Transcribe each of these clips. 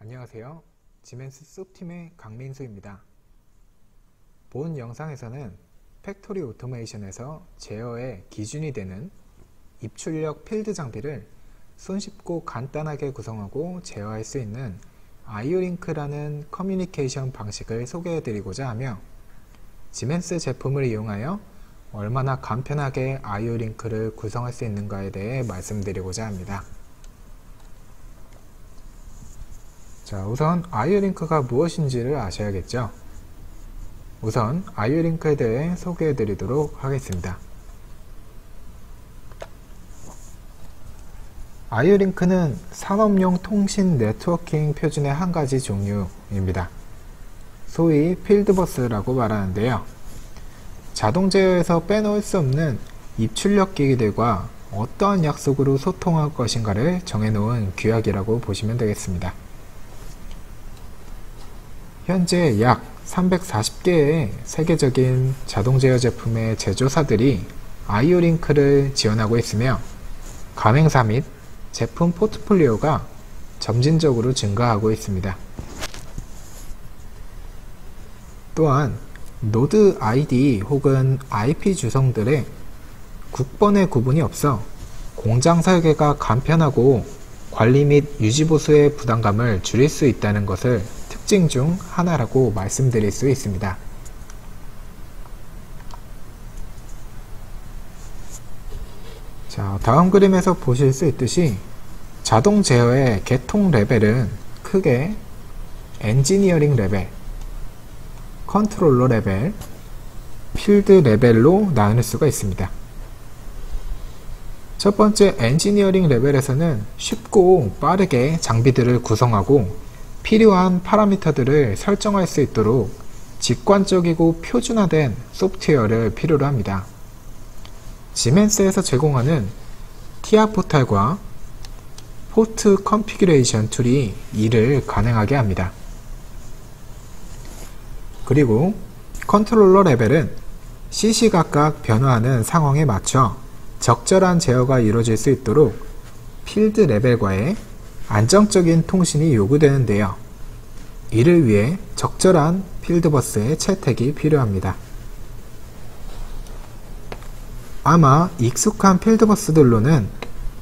안녕하세요. 지멘스 숲팀의 강민수입니다. 본 영상에서는 팩토리 오토메이션에서 제어의 기준이 되는 입출력 필드 장비를 손쉽고 간단하게 구성하고 제어할 수 있는 IO-Link라는 커뮤니케이션 방식을 소개해드리고자 하며 지멘스 제품을 이용하여 얼마나 간편하게 IO-Link를 구성할 수 있는가에 대해 말씀드리고자 합니다. 자, 우선 IO-Link가 무엇인지를 아셔야겠죠. 우선 IO-Link에 대해 소개해 드리도록 하겠습니다. IO-Link는 산업용 통신 네트워킹 표준의 한 가지 종류입니다. 소위 필드버스라고 말하는데요. 자동 제어에서 빼놓을 수 없는 입출력 기기들과 어떠한 약속으로 소통할 것인가를 정해놓은 규약이라고 보시면 되겠습니다. 현재 약 340개의 세계적인 자동 제어 제품의 제조사들이 IO-Link를 지원하고 있으며 가맹사 및 제품 포트폴리오가 점진적으로 증가하고 있습니다. 또한 노드 ID 혹은 IP 주성들의 국번의 구분이 없어 공장 설계가 간편하고 관리 및 유지 보수의 부담감을 줄일 수 있다는 것을 특징 중 하나라고 말씀드릴 수 있습니다. 자, 다음 그림에서 보실 수 있듯이 자동 제어의 계통 레벨은 크게 엔지니어링 레벨, 컨트롤러 레벨, 필드 레벨로 나눌 수가 있습니다. 첫 번째 엔지니어링 레벨에서는 쉽고 빠르게 장비들을 구성하고 필요한 파라미터들을 설정할 수 있도록 직관적이고 표준화된 소프트웨어를 필요로 합니다. 지멘스에서 제공하는 TIA 포탈과 포트 컨피규레이션 툴이 이를 가능하게 합니다. 그리고 컨트롤러 레벨은 시시각각 변화하는 상황에 맞춰 적절한 제어가 이루어질 수 있도록 필드 레벨과의 안정적인 통신이 요구되는데요. 이를 위해 적절한 필드버스의 채택이 필요합니다. 아마 익숙한 필드버스들로는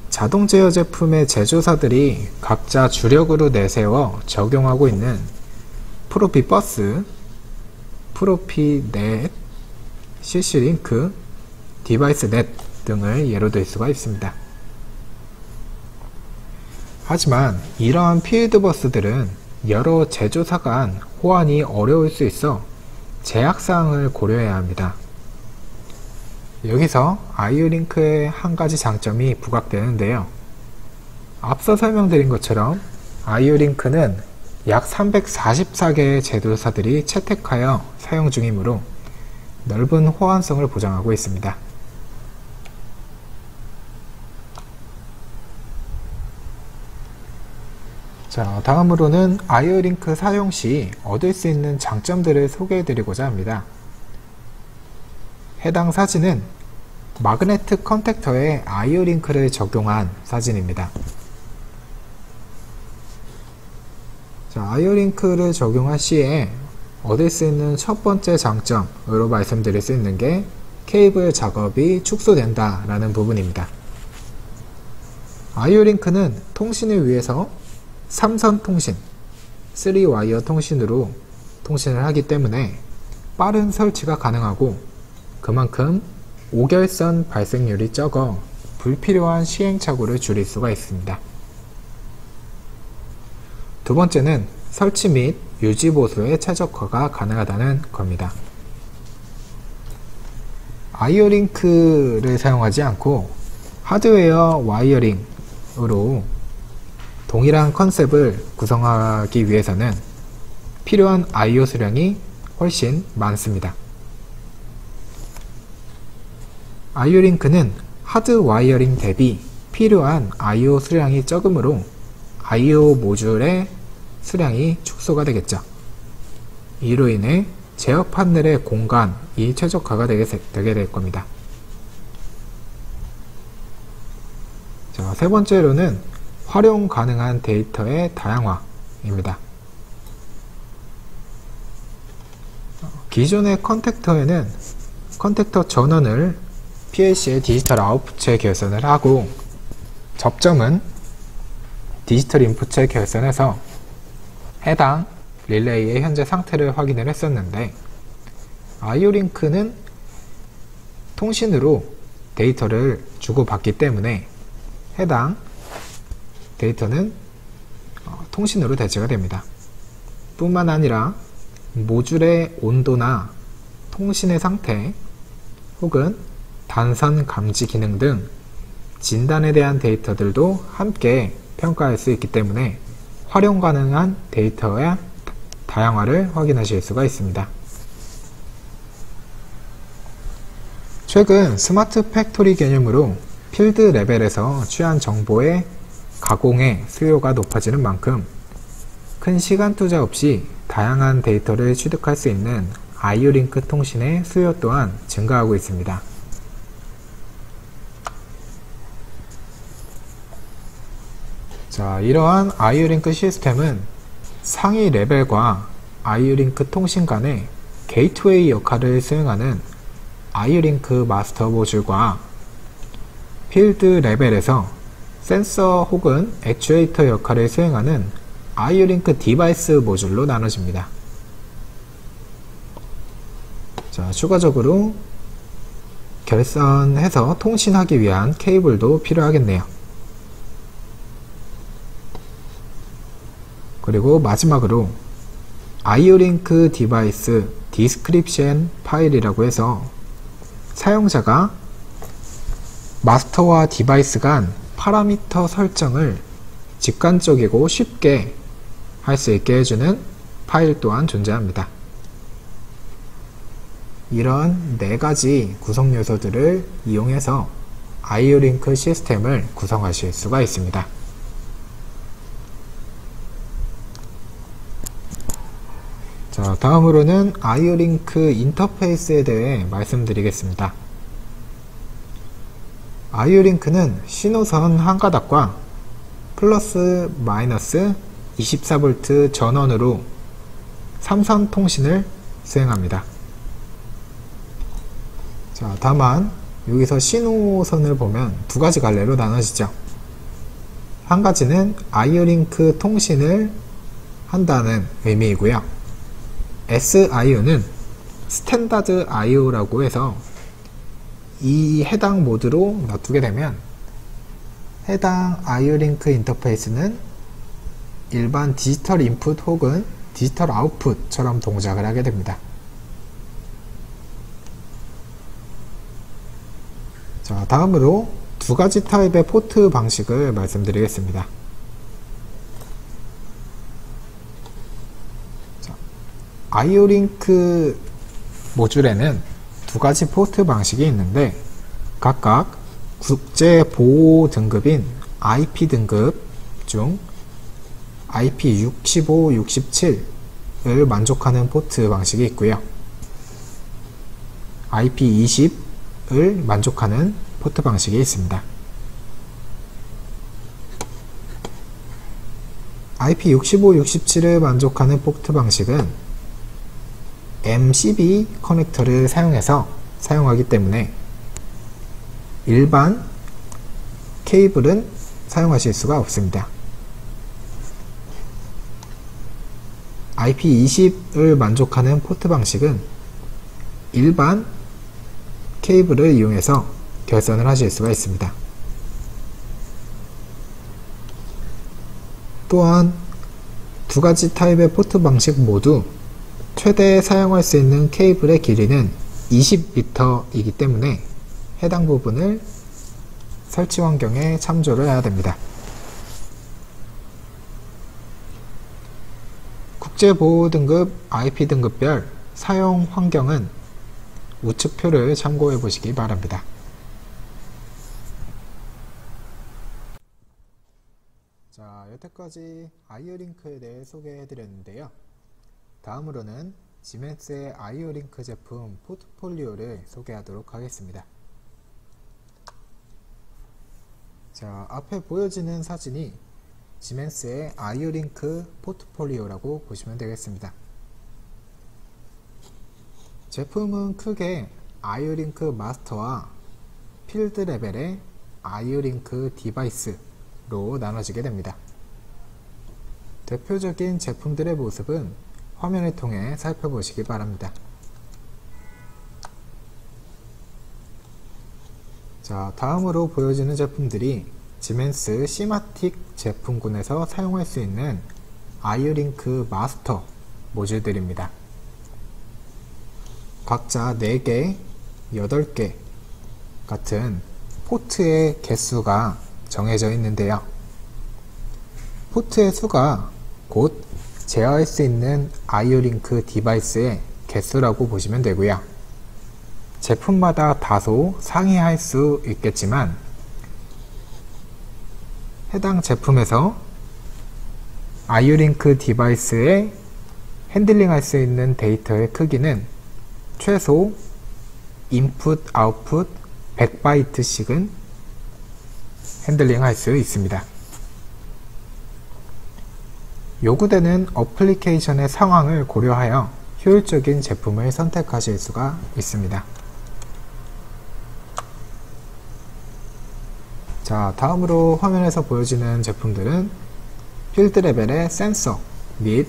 자동 제어 제품의 제조사들이 각자 주력으로 내세워 적용하고 있는 프로피버스, 프로피넷, CC-Link, 디바이스넷 등을 예로 들 수가 있습니다. 하지만 이러한 필드버스들은 여러 제조사 간 호환이 어려울 수 있어 제약사항을 고려해야 합니다. 여기서 IO-Link의 한 가지 장점이 부각되는데요. 앞서 설명드린 것처럼 IO-Link는 약 344개의 제조사들이 채택하여 사용 중이므로 넓은 호환성을 보장하고 있습니다. 자, 다음으로는 IO-Link 사용 시 얻을 수 있는 장점들을 소개해 드리고자 합니다. 해당 사진은 마그네틱 컨택터에 IO-Link를 적용한 사진입니다. 자, IO-Link를 적용할 시에 얻을 수 있는 첫 번째 장점으로 말씀드릴 수 있는 게 케이블 작업이 축소된다 라는 부분입니다. IO-Link는 통신을 위해서 3선 통신, 3와이어 통신으로 통신을 하기 때문에 빠른 설치가 가능하고 그만큼 오결선 발생률이 적어 불필요한 시행착오를 줄일 수가 있습니다. 두 번째는 설치 및 유지 보수의 최적화가 가능하다는 겁니다. IO-Link를 사용하지 않고 하드웨어 와이어링으로 동일한 컨셉을 구성하기 위해서는 필요한 I/O 수량이 훨씬 많습니다. IO-Link는 하드 와이어링 대비 필요한 I/O 수량이 적으므로 I/O 모듈의 수량이 축소가 되겠죠. 이로 인해 제어 판넬의 공간이 최적화가 되게 될 겁니다. 자, 세 번째로는 활용 가능한 데이터의 다양화, 입니다. 기존의 컨택터에는 컨택터 전원을 PLC의 디지털 아웃풋에 결선을 하고 접점은 디지털 인풋에 결선해서 해당 릴레이의 현재 상태를 확인을 했었는데, 아이오링크는 통신으로 데이터를 주고받기 때문에 해당 데이터는 통신으로 대체가 됩니다. 뿐만 아니라 모듈의 온도나 통신의 상태 혹은 단선 감지 기능 등 진단에 대한 데이터들도 함께 평가할 수 있기 때문에 활용 가능한 데이터의 다양화를 확인하실 수가 있습니다. 최근 스마트 팩토리 개념으로 필드 레벨에서 취한 정보의 가공의 수요가 높아지는 만큼 큰 시간 투자 없이 다양한 데이터를 취득할 수 있는 아이오링크 통신의 수요 또한 증가하고 있습니다. 자, 이러한 아이오링크 시스템은 상위 레벨과 아이오링크 통신 간의 게이트웨이 역할을 수행하는 아이오링크 마스터 모듈과 필드 레벨에서 센서 혹은 액추에이터 역할을 수행하는 아이오링크 디바이스 모듈로 나눠집니다. 자, 추가적으로 결선해서 통신하기 위한 케이블도 필요하겠네요. 그리고 마지막으로 아이오링크 디바이스 디스크립션 파일이라고 해서 사용자가 마스터와 디바이스 간 파라미터 설정을 직관적이고 쉽게 할 수 있게 해주는 파일 또한 존재합니다. 이런 4가지 구성 요소들을 이용해서 아이오링크 시스템을 구성하실 수가 있습니다. 자, 다음으로는 아이오링크 인터페이스에 대해 말씀드리겠습니다. 아이오링크는 신호선 한 가닥과 플러스 마이너스 24V 전원으로 3선 통신을 수행합니다. 자, 다만 여기서 신호선을 보면 2가지 갈래로 나눠지죠. 한 가지는 아이오링크 통신을 한다는 의미이고요. SIO는 스탠다드 IO라고 해서 이 해당 모드로 놔두게 되면 해당 아이오링크 인터페이스는 일반 디지털 인풋 혹은 디지털 아웃풋처럼 동작을 하게 됩니다. 자, 다음으로 2가지 타입의 포트 방식을 말씀드리겠습니다. 자, 아이오링크 모듈에는 2가지 포트 방식이 있는데 각각 국제 보호 등급인 IP 등급 중 IP65, 67을 만족하는 포트 방식이 있고요. IP20을 만족하는 포트 방식이 있습니다. IP65, 67을 만족하는 포트 방식은 MCB 커넥터를 사용하기 때문에 일반 케이블은 사용하실 수가 없습니다. IP20을 만족하는 포트 방식은 일반 케이블을 이용해서 결선을 하실 수가 있습니다. 또한 2가지 타입의 포트 방식 모두 최대 사용할 수 있는 케이블의 길이는 20m이기 때문에 해당 부분을 설치 환경에 참조를 해야 됩니다. 국제보호등급 IP 등급별 사용 환경은 우측표를 참고해 보시기 바랍니다. 자, 여태까지 아이오링크에 대해 소개해 드렸는데요. 다음으로는 지멘스의 아이오링크 제품 포트폴리오를 소개하도록 하겠습니다. 자, 앞에 보여지는 사진이 지멘스의 아이오링크 포트폴리오라고 보시면 되겠습니다. 제품은 크게 아이오링크 마스터와 필드 레벨의 아이오링크 디바이스로 나눠지게 됩니다. 대표적인 제품들의 모습은 화면을 통해 살펴보시기 바랍니다. 자, 다음으로 보여지는 제품들이 지멘스 시마틱 제품군에서 사용할 수 있는 아이오링크 마스터 모듈들입니다. 각자 4개, 8개 같은 포트의 개수가 정해져 있는데요. 포트의 수가 곧 제어할 수 있는 아이오링크 디바이스의 개수라고 보시면 되고요. 제품마다 다소 상이할 수 있겠지만 해당 제품에서 아이오링크 디바이스에 핸들링할 수 있는 데이터의 크기는 최소 인풋, 아웃풋 100바이트씩은 핸들링할 수 있습니다. 요구되는 어플리케이션의 상황을 고려하여 효율적인 제품을 선택하실 수가 있습니다. 자, 다음으로 화면에서 보여지는 제품들은 필드 레벨의 센서 및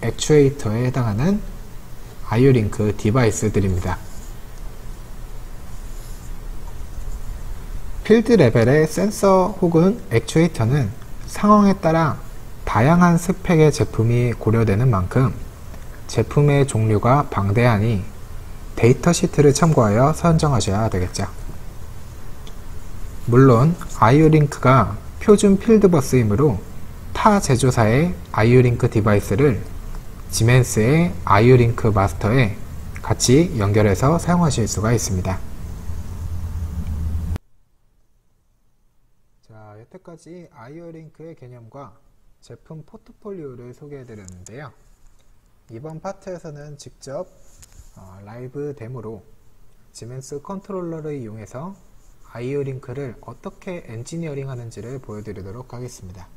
액추에이터에 해당하는 아이오링크 디바이스들입니다. 필드 레벨의 센서 혹은 액추에이터는 상황에 따라 다양한 스펙의 제품이 고려되는 만큼 제품의 종류가 방대하니 데이터 시트를 참고하여 선정하셔야 되겠죠. 물론 아이오링크가 표준 필드버스이므로 타 제조사의 아이오링크 디바이스를 지멘스의 아이오링크 마스터에 같이 연결해서 사용하실 수가 있습니다. 자, 여태까지 아이오링크의 개념과 제품 포트폴리오를 소개해 드렸는데요. 이번 파트에서는 직접 라이브 데모로 지멘스 컨트롤러를 이용해서 아이오링크를 어떻게 엔지니어링 하는지를 보여드리도록 하겠습니다.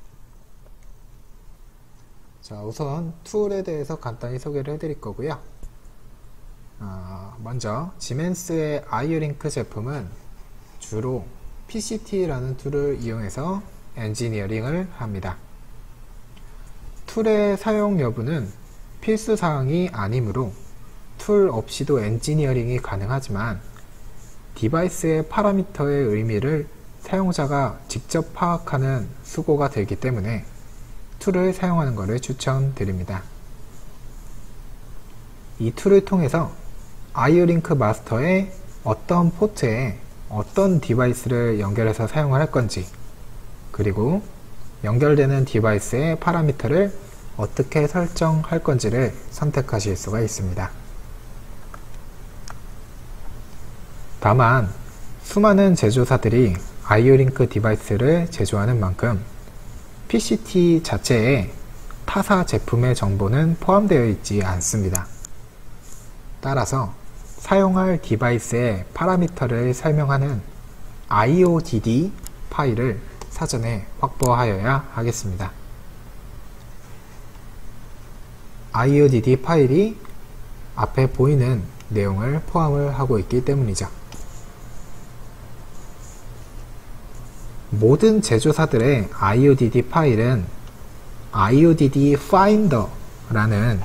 자, 우선 툴에 대해서 간단히 소개를 해드릴 거고요. 먼저 지멘스의 아이오링크 제품은 주로 PCT라는 툴을 이용해서 엔지니어링을 합니다. 툴의 사용 여부는 필수사항이 아니므로 툴 없이도 엔지니어링이 가능하지만 디바이스의 파라미터의 의미를 사용자가 직접 파악하는 수고가 되기 때문에 툴을 사용하는 것을 추천드립니다. 이 툴을 통해서 아이오링크 마스터의 어떤 포트에 어떤 디바이스를 연결해서 사용을 할 건지, 그리고 연결되는 디바이스의 파라미터를 어떻게 설정할 건지를 선택하실 수가 있습니다. 다만 수많은 제조사들이 아이오링크 디바이스를 제조하는 만큼 PCT 자체에 타사 제품의 정보는 포함되어 있지 않습니다. 따라서 사용할 디바이스의 파라미터를 설명하는 IODD 파일을 사전에 확보하여야 하겠습니다. IODD 파일이 앞에 보이는 내용을 포함을 하고 있기 때문이죠. 모든 제조사들의 IODD 파일은 IODD Finder라는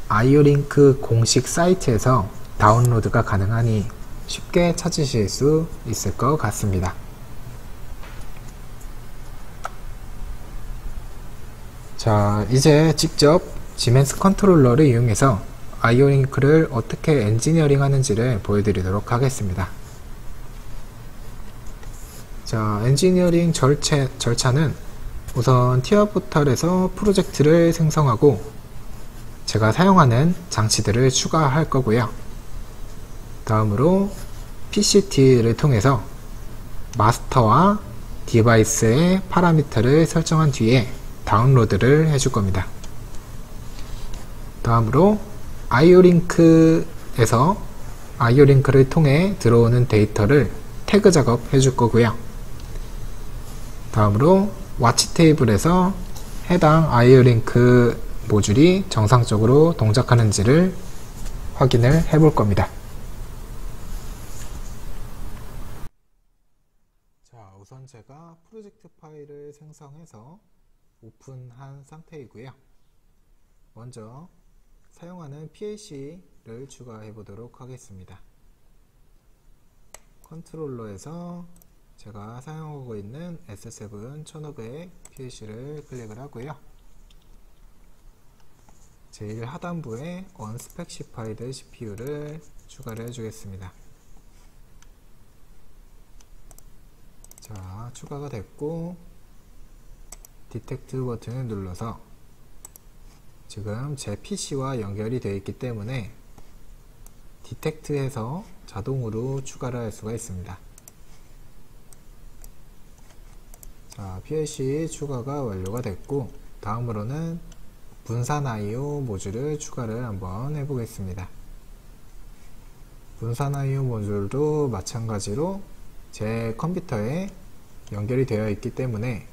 아이오링크 공식 사이트에서 다운로드가 가능하니 쉽게 찾으실 수 있을 것 같습니다. 자, 이제 직접 지멘스 컨트롤러를 이용해서 아이오링크를 어떻게 엔지니어링 하는지를 보여드리도록 하겠습니다. 자, 엔지니어링 절차는 우선 티어 포털에서 프로젝트를 생성하고 제가 사용하는 장치들을 추가할 거고요. 다음으로 PCT를 통해서 마스터와 디바이스의 파라미터를 설정한 뒤에 다운로드를 해줄 겁니다. 다음으로 아이오링크에서 아이오링크를 통해 들어오는 데이터를 태그 작업 해줄 거고요. 다음으로 와치 테이블에서 해당 IO 링크 모듈이 정상적으로 동작하는지를 확인을 해 볼 겁니다. 자, 우선 제가 프로젝트 파일을 생성해서 오픈한 상태이고요. 먼저 사용하는 PLC를 추가해 보도록 하겠습니다. 컨트롤러에서 제가 사용하고 있는 S7 1500 PLC를 클릭을 하고요. 제일 하단부에 언스펙시파이드 CPU를 추가를 해주겠습니다. 자, 추가가 됐고 디텍트 버튼을 눌러서 지금 제 PC와 연결이 되어 있기 때문에 디텍트해서 자동으로 추가를 할 수가 있습니다. 자, PLC 추가가 완료가 됐고 다음으로는 분산 IO 모듈을 추가를 한번 해보겠습니다. 분산 IO 모듈도 마찬가지로 제 컴퓨터에 연결이 되어 있기 때문에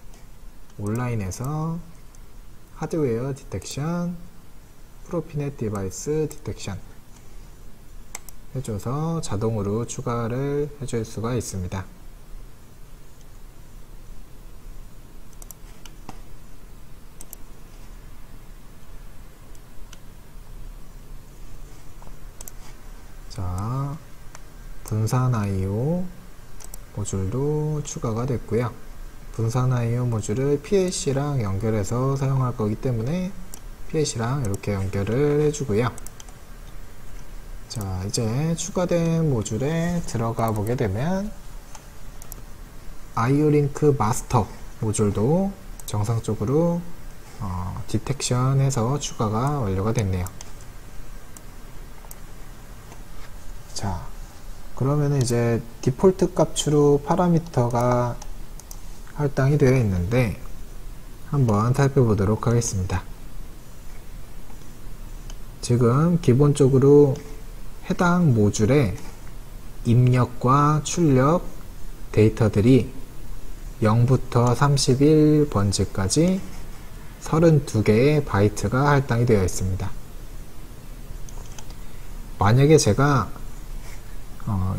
온라인에서 하드웨어 디텍션, 프로피넷 디바이스 디텍션 해줘서 자동으로 추가를 해줄 수가 있습니다. 자, 분산 IO 모듈도 추가가 됐고요. 분산 IO 모듈을 PLC랑 연결해서 사용할 거기 때문에 PLC랑 이렇게 연결을 해주고요. 자, 이제 추가된 모듈에 들어가 보게 되면 IO 링크 마스터 모듈도 정상적으로 디텍션해서 추가가 완료가 됐네요. 자, 그러면 이제 디폴트 값으로 파라미터가 할당이 되어 있는데 한번 살펴보도록 하겠습니다. 지금 기본적으로 해당 모듈의 입력과 출력 데이터들이 0부터 31번지까지 32개의 바이트가 할당이 되어 있습니다. 만약에 제가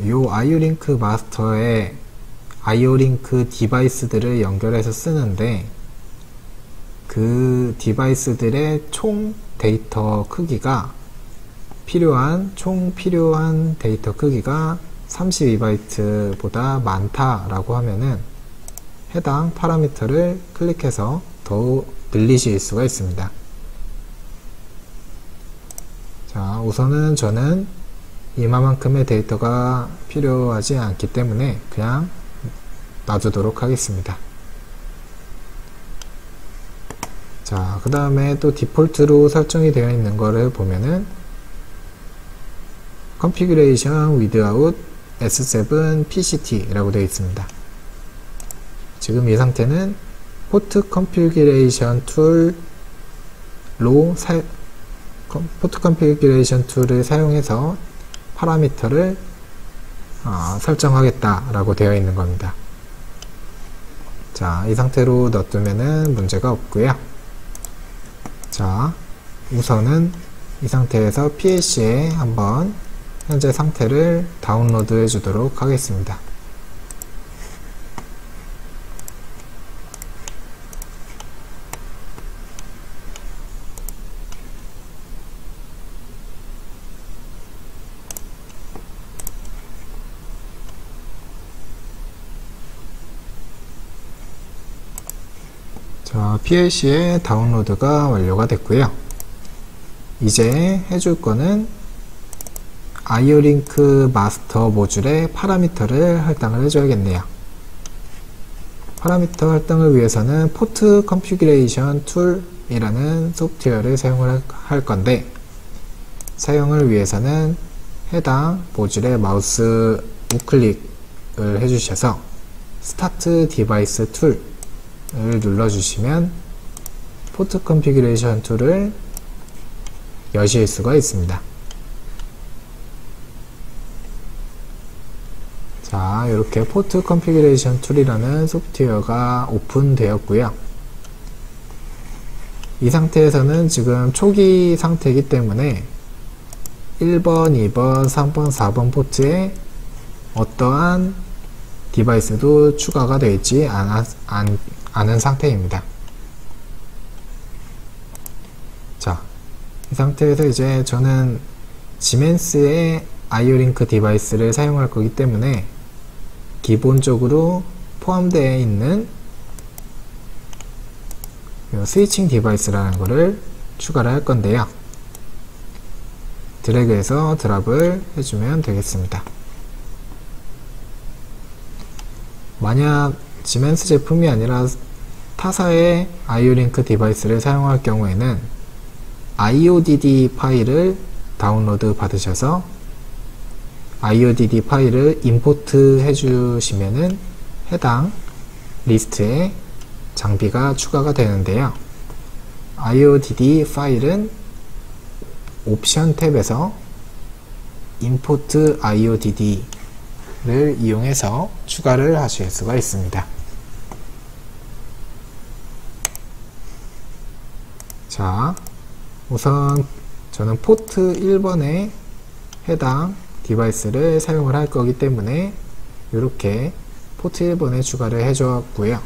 요 IO-링크 마스터에 IO-링크 디바이스들을 연결해서 쓰는데 그 디바이스들의 총 데이터 크기가 총 필요한 데이터 크기가 32바이트보다 많다라고 하면은 해당 파라미터를 클릭해서 더 늘리실 수가 있습니다. 자, 우선은 저는 이만큼의 데이터가 필요하지 않기 때문에 그냥 놔두도록 하겠습니다. 자, 그 다음에 또 디폴트로 설정이 되어 있는 거를 보면은 Configuration Without S7 PCT 라고 되어 있습니다. 지금 이 상태는 포트 컨피그레이션 툴로 포트 컨피그레이션 툴을 사용해서 파라미터를 설정하겠다 라고 되어 있는 겁니다. 자, 이 상태로 놔두면은 문제가 없고요. 자, 우선은 이 상태에서 PLC에 한번 현재 상태를 다운로드 해 주도록 하겠습니다. 자, PLC의 다운로드가 완료가 됐고요. 이제 해줄 거는 IO-링크 마스터 모듈의 파라미터를 할당을 해줘야겠네요. 파라미터 할당을 위해서는 포트 컨피그레이션 툴이라는 소프트웨어를 사용을 할 건데 사용을 위해서는 해당 모듈의 마우스 우클릭을 해주셔서 스타트 디바이스 툴을 눌러주시면 포트 컨피그레이션 툴을 여실 수가 있습니다. 자, 자, 이렇게 포트 컨피그레이션 툴이라는 소프트웨어가 오픈되었고요. 이 상태에서는 지금 초기 상태이기 때문에 1번, 2번, 3번, 4번 포트에 어떠한 디바이스도 추가가 되어 있지 않은 상태입니다. 자, 이 상태에서 이제 저는 지멘스의 아이오링크 디바이스를 사용할 거기 때문에 기본적으로 포함되어 있는 스위칭 디바이스라는 것을 추가를 할 건데요. 드래그해서 드랍을 해주면 되겠습니다. 만약 지멘스 제품이 아니라 타사의 아이오링크 디바이스를 사용할 경우에는 IODD 파일을 다운로드 받으셔서 IODD 파일을 임포트 해주시면은 해당 리스트에 장비가 추가가 되는데요. IODD 파일은 옵션 탭에서 임포트 IODD를 이용해서 추가를 하실 수가 있습니다. 자, 우선 저는 포트 1번에 해당 디바이스를 사용을 할 거기 때문에 이렇게 포트 1번에 추가를 해줬고요.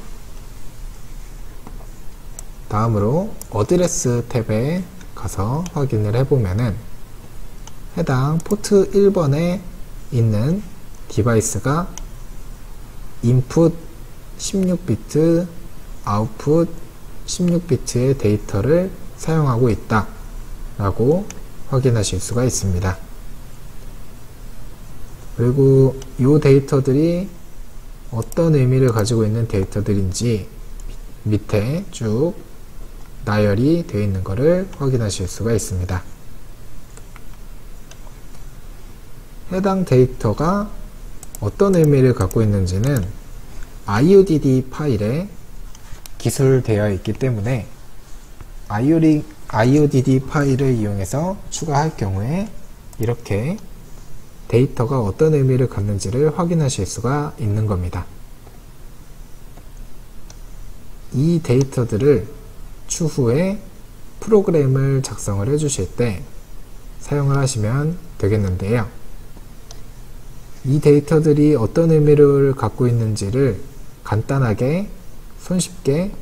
다음으로 어드레스 탭에 가서 확인을 해보면은 해당 포트 1번에 있는 디바이스가 인풋 16비트, 아웃풋 16비트의 데이터를 사용하고 있다 라고 확인하실 수가 있습니다. 그리고 이 데이터들이 어떤 의미를 가지고 있는 데이터들인지 밑에 쭉 나열이 되어 있는 것을 확인하실 수가 있습니다. 해당 데이터가 어떤 의미를 갖고 있는지는 IODD 파일에 기술되어 있기 때문에 IODD 파일을 이용해서 추가할 경우에 이렇게 데이터가 어떤 의미를 갖는지를 확인하실 수가 있는 겁니다. 이 데이터들을 추후에 프로그램을 작성을 해주실 때 사용을 하시면 되겠는데요. 이 데이터들이 어떤 의미를 갖고 있는지를 간단하게 손쉽게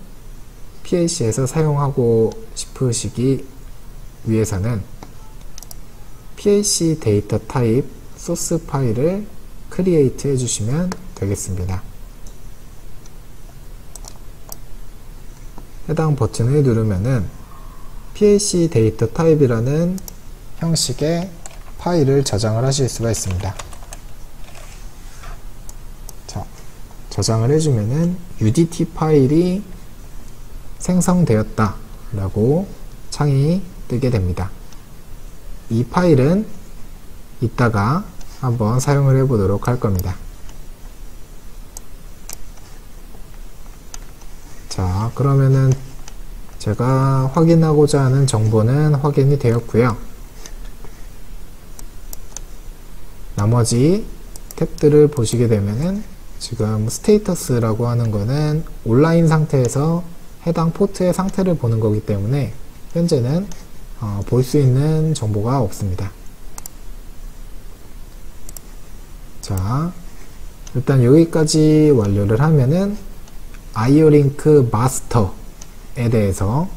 PLC에서 사용하고 싶으시기 위해서는 PLC 데이터 타입 소스 파일을 크리에이트 해주시면 되겠습니다. 해당 버튼을 누르면은 PLC 데이터 타입이라는 형식의 파일을 저장을 하실 수가 있습니다. 자, 저장을 해주면은 UDT 파일이 생성되었다 라고 창이 뜨게 됩니다. 이 파일은 이따가 한번 사용을 해 보도록 할 겁니다. 자, 그러면은 제가 확인하고자 하는 정보는 확인이 되었고요. 나머지 탭들을 보시게 되면은 지금 스테이터스라고 하는 거는 온라인 상태에서 해당 포트의 상태를 보는 거기 때문에 현재는 볼 수 있는 정보가 없습니다. 자, 일단 여기까지 완료를 하면은 아이오링크 마스터에 대해서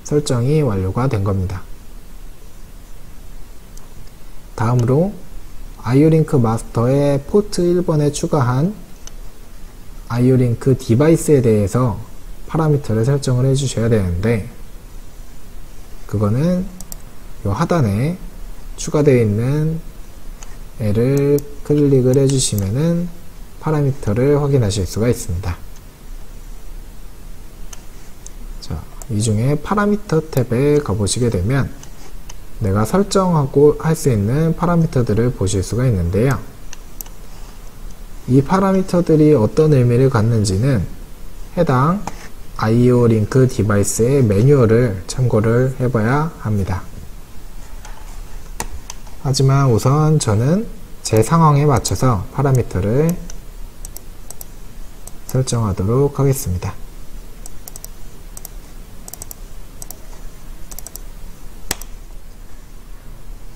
설정이 완료가 된 겁니다. 다음으로 아이오링크 마스터의 포트 1번에 추가한 아이오링크 디바이스에 대해서 파라미터를 설정을 해 주셔야 되는데, 그거는 이 하단에 추가되어 있는 애를 클릭을 해 주시면은 파라미터를 확인하실 수가 있습니다. 자, 이 중에 파라미터 탭에 가보시게 되면 내가 설정하고 할 수 있는 파라미터들을 보실 수가 있는데요. 이 파라미터들이 어떤 의미를 갖는지는 해당 아이오링크 디바이스의 매뉴얼을 참고를 해봐야 합니다. 하지만 우선 저는 제 상황에 맞춰서 파라미터를 설정하도록 하겠습니다.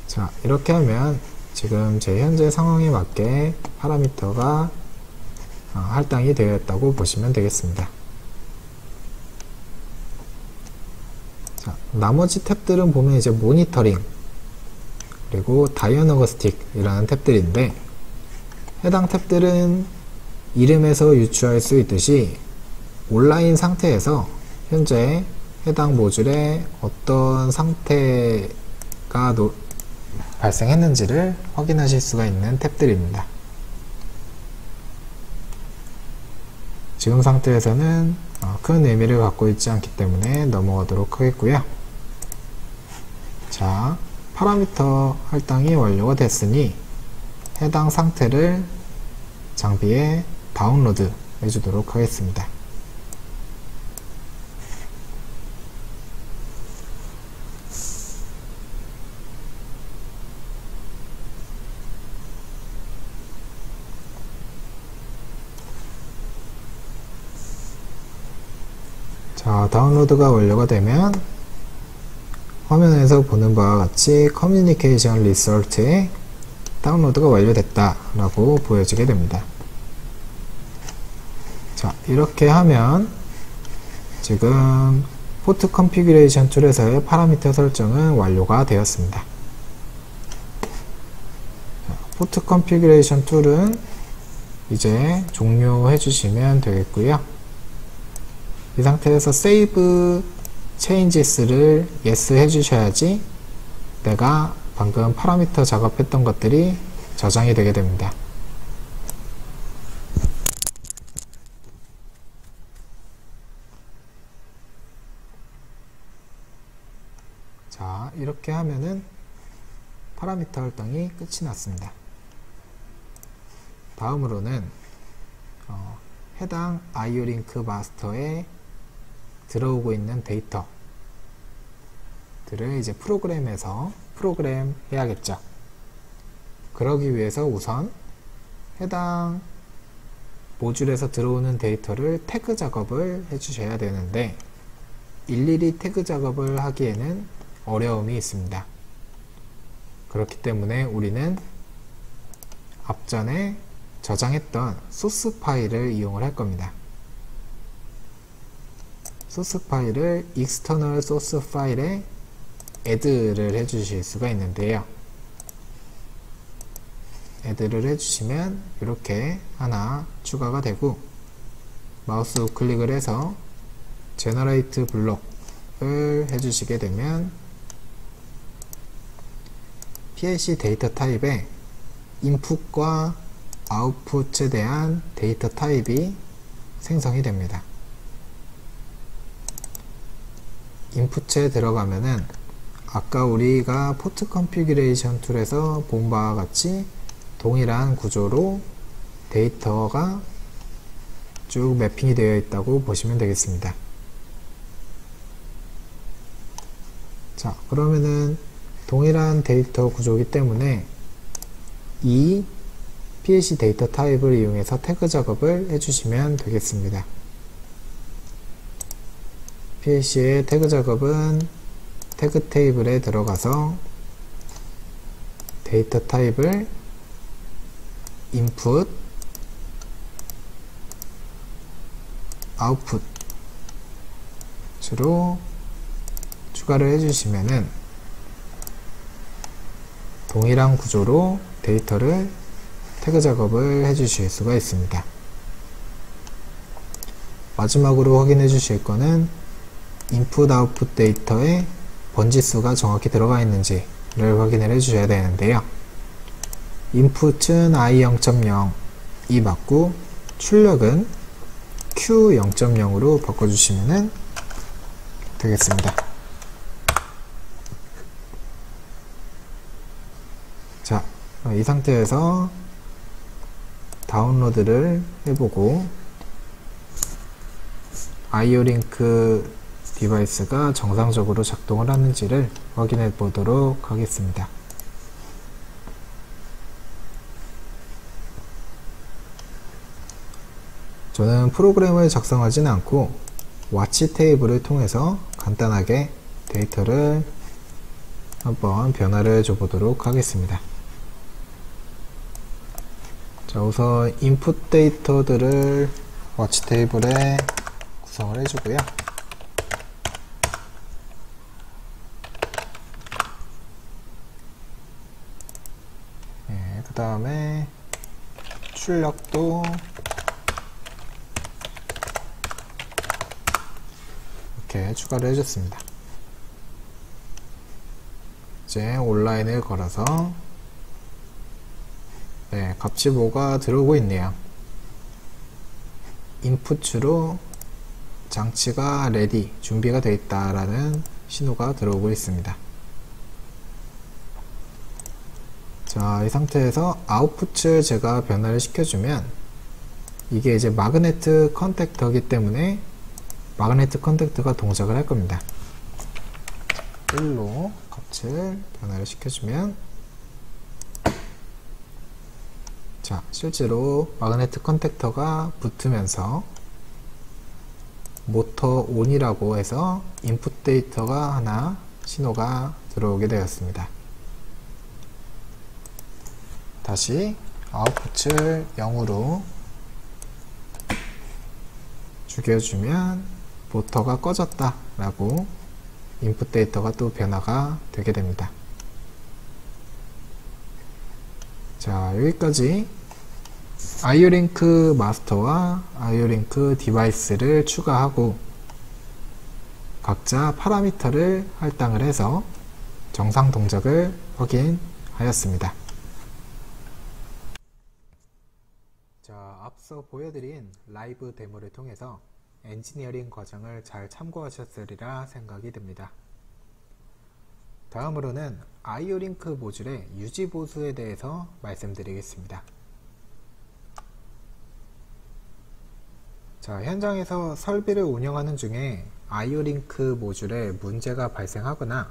자, 이렇게 하면 지금 제 현재 상황에 맞게 파라미터가 할당이 되어 있다고 보시면 되겠습니다. 자, 나머지 탭들은 보면 이제 모니터링 그리고 다이어노스틱이라는 탭들인데, 해당 탭들은 이름에서 유추할 수 있듯이 온라인 상태에서 현재 해당 모듈에 어떤 상태가 발생했는지를 확인하실 수가 있는 탭들입니다. 지금 상태에서는 큰 의미를 갖고 있지 않기 때문에 넘어가도록 하겠고요. 자, 파라미터 할당이 완료가 됐으니 해당 상태를 장비에 다운로드 해주도록 하겠습니다. 자, 다운로드가 완료가 되면 화면에서 보는 바와 같이 커뮤니케이션 리설트에 다운로드가 완료됐다 라고 보여지게 됩니다. 자, 이렇게 하면 지금 포트 컨피규레이션 툴에서의 파라미터 설정은 완료가 되었습니다. 자, 포트 컨피규레이션 툴은 이제 종료해 주시면 되겠고요. 이 상태에서 Save Changes를 Yes 해주셔야지 내가 방금 파라미터 작업했던 것들이 저장이 되게 됩니다. 자, 이렇게 하면은 파라미터 할당이 끝이 났습니다. 다음으로는 해당 IO-링크 마스터에 들어오고 있는 데이터들을 이제 프로그램에서 프로그램 해야겠죠. 그러기 위해서 우선 해당 모듈에서 들어오는 데이터를 태그 작업을 해주셔야 되는데, 일일이 태그 작업을 하기에는 어려움이 있습니다. 그렇기 때문에 우리는 앞전에 저장했던 소스 파일을 이용을 할 겁니다. 소스 파일을 external source 파일에 add를 해주실 수가 있는데요. add를 해주시면 이렇게 하나 추가가 되고, 마우스 우클릭을 해서 generate block을 해주시게 되면 PLC 데이터 타입에 인풋과 아웃풋에 대한 데이터 타입이 생성이 됩니다. 인풋에 들어가면은 아까 우리가 포트 컨피규레이션 툴에서 본 바와 같이 동일한 구조로 데이터가 쭉 매핑이 되어 있다고 보시면 되겠습니다. 자, 그러면은 동일한 데이터 구조이기 때문에 이 PLC 데이터 타입을 이용해서 태그 작업을 해주시면 되겠습니다. PLC의 태그 작업은 태그 테이블에 들어가서 데이터 타입을 input, output으로 추가를 해주시면은 동일한 구조로 데이터를 태그 작업을 해주실 수가 있습니다. 마지막으로 확인해 주실 거는 인풋 아웃풋 데이터에 번지수가 정확히 들어가 있는지를 확인을 해 주셔야 되는데요. 인풋은 i0.0이 맞고 출력은 q0.0으로 바꿔주시면 되겠습니다. 자, 이 상태에서 다운로드를 해보고 IO-링크 디바이스가 정상적으로 작동을 하는지를 확인해 보도록 하겠습니다. 저는 프로그램을 작성하지는 않고 와치 테이블을 통해서 간단하게 데이터를 한번 변화를 줘 보도록 하겠습니다. 자, 우선 인풋 데이터들을 와치 테이블에 구성을 해주고요. 그 다음에 출력도 이렇게 추가를 해줬습니다. 이제 온라인을 걸어서 값이 뭐가 들어오고 있네요. 인풋으로 장치가 레디, 준비가 되어 있다라는 신호가 들어오고 있습니다. 자, 이 상태에서 아웃풋을 제가 변화를 시켜주면 이게 이제 마그네트 컨택터이기 때문에 마그네트 컨택터가 동작을 할 겁니다. 1로 값을 변화를 시켜주면 자, 실제로 마그네트 컨택터가 붙으면서 모터 온이라고 해서 인풋 데이터가 하나 신호가 들어오게 되었습니다. 다시 아웃풋을 0으로 죽여주면 모터가 꺼졌다 라고 인풋 데이터가 또 변화가 되게 됩니다. 자, 여기까지 IO-링크 마스터와 IO-링크 디바이스를 추가하고 각자 파라미터를 할당을 해서 정상 동작을 확인하였습니다. 자, 앞서 보여드린 라이브 데모를 통해서 엔지니어링 과정을 잘 참고하셨으리라 생각이 듭니다. 다음으로는 IO-링크 모듈의 유지 보수에 대해서 말씀드리겠습니다. 자, 현장에서 설비를 운영하는 중에 IO-링크 모듈에 문제가 발생하거나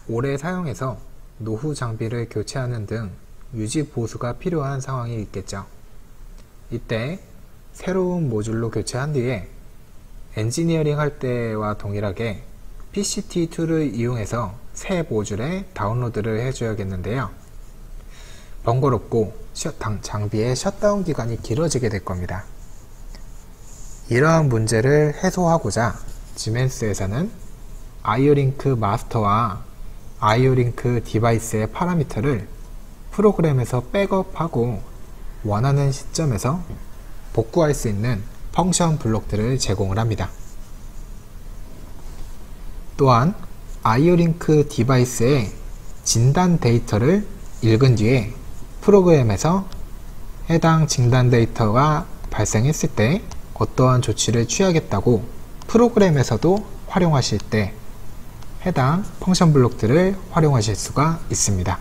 오래 사용해서 노후 장비를 교체하는 등 유지 보수가 필요한 상황이 있겠죠. 이때 새로운 모듈로 교체한 뒤에 엔지니어링 할 때와 동일하게 PCT 툴을 이용해서 새 모듈에 다운로드를 해줘야겠는데요. 번거롭고 장비의 셧다운 기간이 길어지게 될 겁니다. 이러한 문제를 해소하고자 지멘스에서는 IO-링크 마스터와 IO-링크 디바이스의 파라미터를 프로그램에서 백업하고 원하는 시점에서 복구할 수 있는 펑션 블록들을 제공을 합니다. 또한 IO-링크 디바이스의 진단 데이터를 읽은 뒤에 프로그램에서 해당 진단 데이터가 발생했을 때 어떠한 조치를 취하겠다고 프로그램에서도 활용하실 때 해당 펑션 블록들을 활용하실 수가 있습니다.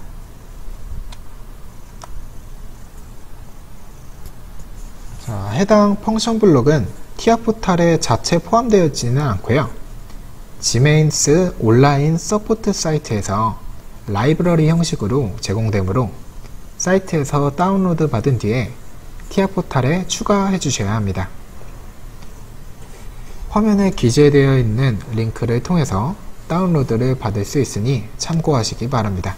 자, 해당 펑션 블록은 TIA 포탈에 자체 포함되어 있지는 않고요. 지메인스 온라인 서포트 사이트에서 라이브러리 형식으로 제공되므로 사이트에서 다운로드 받은 뒤에 TIA 포탈에 추가해 주셔야 합니다. 화면에 기재되어 있는 링크를 통해서 다운로드를 받을 수 있으니 참고하시기 바랍니다.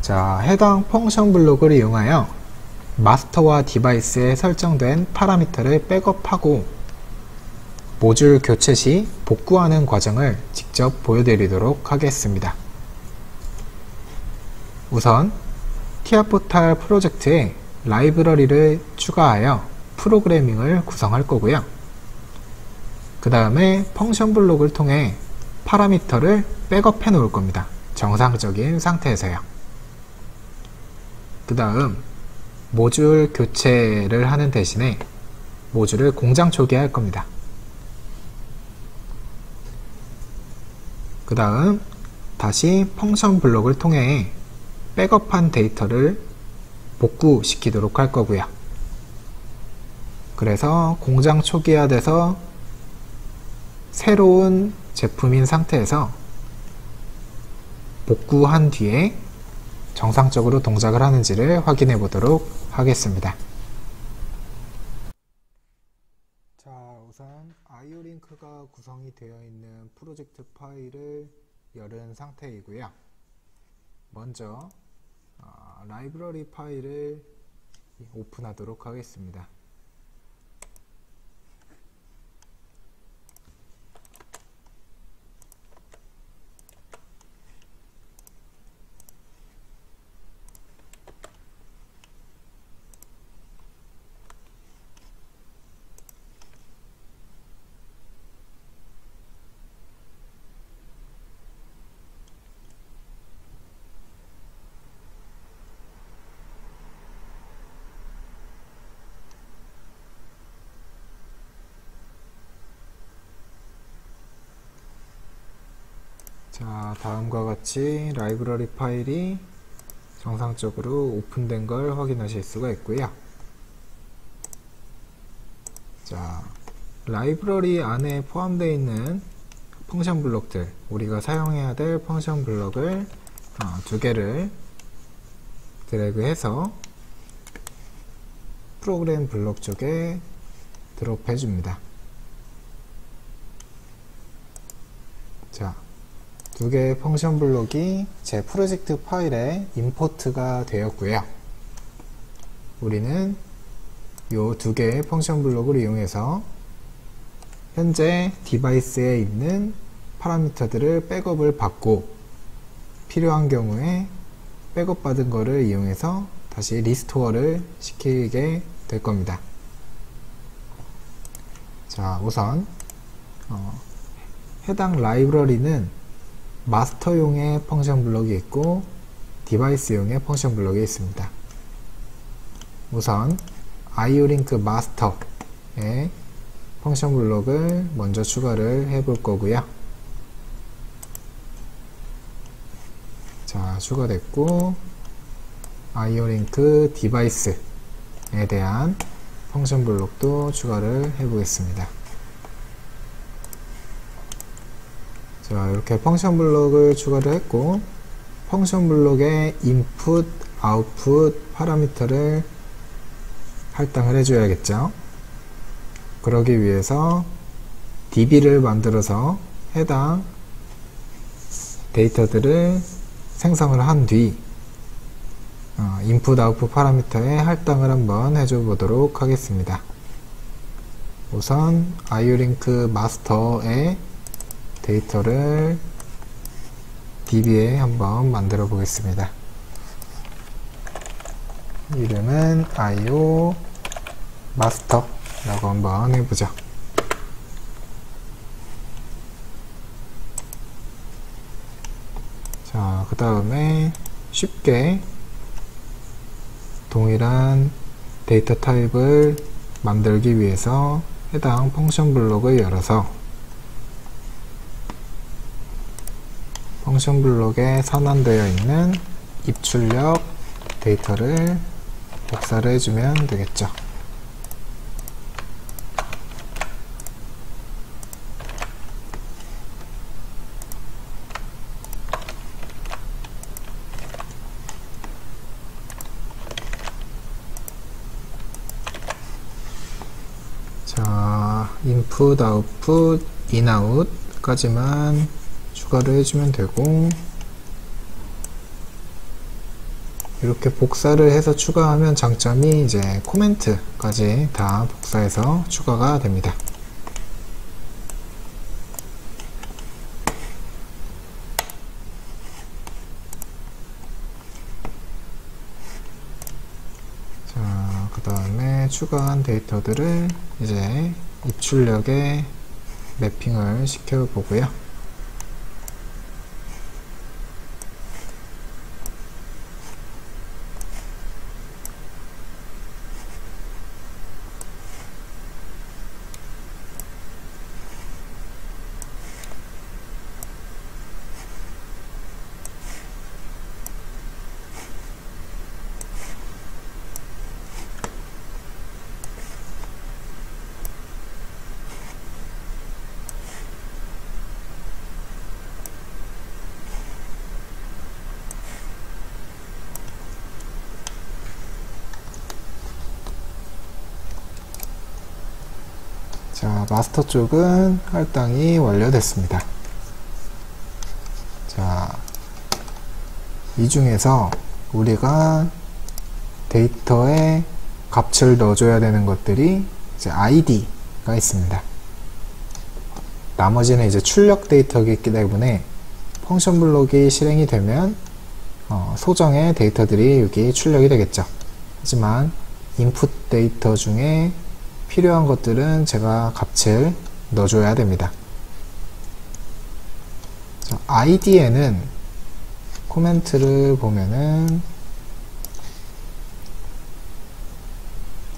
자, 해당 펑션 블록을 이용하여 마스터와 디바이스에 설정된 파라미터를 백업하고 모듈 교체 시 복구하는 과정을 직접 보여드리도록 하겠습니다. 우선 TIA 포탈 프로젝트에 라이브러리를 추가하여 프로그래밍을 구성할 거고요. 그 다음에 펑션 블록을 통해 파라미터를 백업해 놓을 겁니다. 정상적인 상태에서요. 그 다음 모듈 교체를 하는 대신에 모듈을 공장 초기화할 겁니다. 그 다음 다시 펑션 블록을 통해 백업한 데이터를 복구시키도록 할 거고요. 그래서 공장 초기화돼서 새로운 제품인 상태에서 복구한 뒤에 정상적으로 동작을 하는지를 확인해 보도록 하겠습니다. 자, 우선 아이오링크가 구성이 되어 있는 프로젝트 파일을 열은 상태이고요. 먼저 라이브러리 파일을 오픈하도록 하겠습니다. 자, 다음과 같이 라이브러리 파일이 정상적으로 오픈된 걸 확인하실 수가 있고요. 자, 라이브러리 안에 포함되어 있는 펑션 블록들, 우리가 사용해야 될 펑션 블록을 두 개를 드래그해서 프로그램 블록 쪽에 드롭해 줍니다. 자, 두 개의 펑션 블록이 제 프로젝트 파일에 임포트가 되었고요. 우리는 이 두 개의 펑션 블록을 이용해서 현재 디바이스에 있는 파라미터들을 백업을 받고 필요한 경우에 백업 받은 거를 이용해서 다시 리스토어를 시키게 될 겁니다. 자, 우선 해당 라이브러리는 마스터용의 펑션 블록이 있고 디바이스용의 펑션 블록이 있습니다. 우선 아이오링크 마스터의 펑션 블록을 먼저 추가를 해 볼 거고요. 자, 추가됐고 아이오링크 디바이스에 대한 펑션 블록도 추가를 해 보겠습니다. 자, 이렇게 펑션 블록을 추가를 했고 펑션 블록의 인풋, 아웃풋 파라미터를 할당을 해줘야겠죠. 그러기 위해서 DB를 만들어서 해당 데이터들을 생성을 한 뒤 인풋, 아웃풋 파라미터에 할당을 한번 해줘 보도록 하겠습니다. 우선 아이오링크 마스터의 데이터를 DB에 한번 만들어 보겠습니다. 이름은 IO 마스터 라고 한번 해보죠. 자, 그 다음에 쉽게 동일한 데이터 타입을 만들기 위해서 해당 펑션 블록을 열어서 펑션 블록에 선언되어 있는 입출력 데이터를 복사를 해주면 되겠죠. 자, 인풋, 아웃풋, 인아웃까지만 추가를 해주면 되고 이렇게 복사를 해서 추가하면 장점이 이제 코멘트까지 다 복사해서 추가가 됩니다. 자, 그 다음에 추가한 데이터들을 이제 입출력에 매핑을 시켜 보고요. 자, 마스터 쪽은 할당이 완료됐습니다. 자, 이 중에서 우리가 데이터에 값을 넣어줘야 되는 것들이 이제 id가 있습니다. 나머지는 이제 출력 데이터이기 때문에 펑션 블록이 실행이 되면 소정의 데이터들이 여기 출력이 되겠죠. 하지만 인풋 데이터 중에 필요한 것들은 제가 값을 넣어줘야 됩니다. 자, id에는 코멘트를 보면은